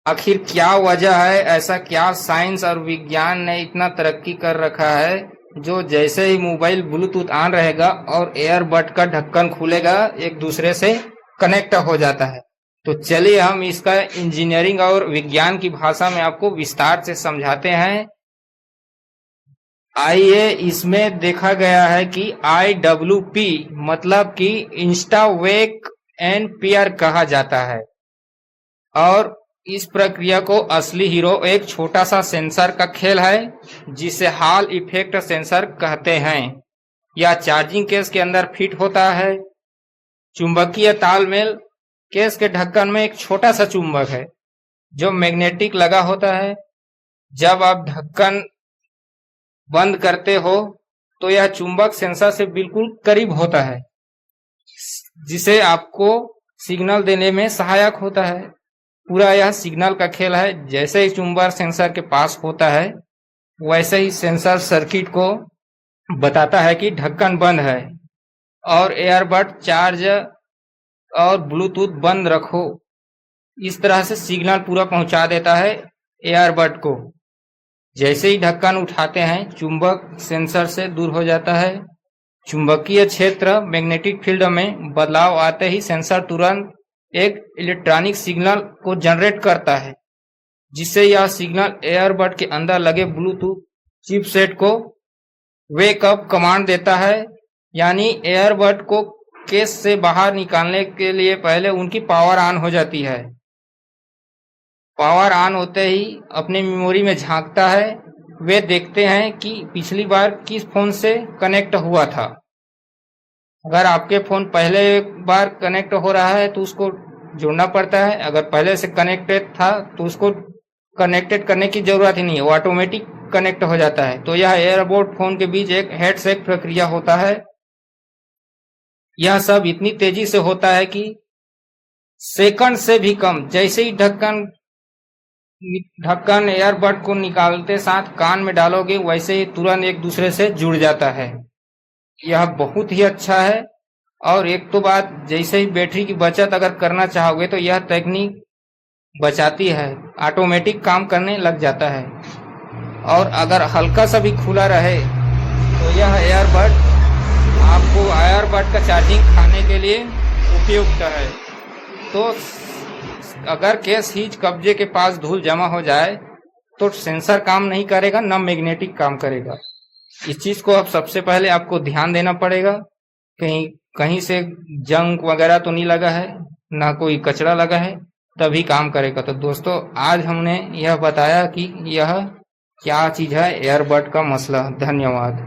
आखिर क्या वजह है, ऐसा क्या साइंस और विज्ञान ने इतना तरक्की कर रखा है जो जैसे ही मोबाइल ब्लूटूथ ऑन रहेगा और एयरबड का ढक्कन खुलेगा एक दूसरे से कनेक्ट हो जाता है। तो चलिए हम इसका इंजीनियरिंग और विज्ञान की भाषा में आपको विस्तार से समझाते हैं। आइए, इसमें देखा गया है कि IWP मतलब कि इंस्टा वेक एंड पेयर कहा जाता है और इस प्रक्रिया को असली हीरो एक छोटा सा सेंसर का खेल है जिसे हॉल इफेक्ट सेंसर कहते हैं। यह चार्जिंग केस के अंदर फिट होता है। चुंबकीय तालमेल केस के ढक्कन में एक छोटा सा चुंबक है जो मैग्नेटिक लगा होता है। जब आप ढक्कन बंद करते हो तो यह चुंबक सेंसर से बिल्कुल करीब होता है जिसे आपको सिग्नल देने में सहायक होता है। पूरा यह सिग्नल का खेल है। जैसे ही चुंबक सेंसर के पास होता है वैसे ही सेंसर सर्किट को बताता है कि ढक्कन बंद है और एयरबड चार्ज और ब्लूटूथ बंद रखो। इस तरह से सिग्नल पूरा पहुंचा देता है एयरबड को। जैसे ही ढक्कन उठाते हैं चुंबक सेंसर से दूर हो जाता है। चुंबकीय क्षेत्र मैग्नेटिक फील्ड में बदलाव आते ही सेंसर तुरंत एक इलेक्ट्रॉनिक सिग्नल को जनरेट करता है जिससे यह सिग्नल एयरबड के अंदर लगे ब्लूटूथ चिपसेट को वेक अप कमांड देता है। यानी एयरबड को केस से बाहर निकालने के लिए पहले उनकी पावर ऑन हो जाती है। पावर ऑन होते ही अपने मेमोरी में झांकता है। वे देखते हैं कि पिछली बार किस फोन से कनेक्ट हुआ था। अगर आपके फोन पहले बार कनेक्ट हो रहा है तो उसको जोड़ना पड़ता है। अगर पहले से कनेक्टेड था तो उसको कनेक्टेड करने की जरूरत ही नहीं है, वो ऑटोमेटिक कनेक्ट हो जाता है। तो यह एयरबड फोन के बीच एक हेडसेक प्रक्रिया होता है। यह सब इतनी तेजी से होता है कि सेकंड से भी कम। जैसे ही ढक्कन एयरबड को निकालते साथ कान में डालोगे वैसे ही तुरंत एक दूसरे से जुड़ जाता है। यह बहुत ही अच्छा है। और एक तो बात, जैसे ही बैटरी की बचत अगर करना चाहोगे तो यह तकनीक बचाती है, ऑटोमेटिक काम करने लग जाता है। और अगर हल्का सा भी खुला रहे तो यह एयरबड आपको एयरबड का चार्जिंग खाने के लिए उपयुक्त है। तो अगर केस हीज कब्जे के पास धूल जमा हो जाए तो सेंसर काम नहीं करेगा, न मैग्नेटिक काम करेगा। इस चीज को अब सबसे पहले आपको ध्यान देना पड़ेगा, कहीं कहीं से जंग वगैरह तो नहीं लगा है, ना कोई कचरा लगा है, तभी काम करेगा। तो दोस्तों, आज हमने यह बताया कि यह क्या चीज है एयरबड का मसला। धन्यवाद।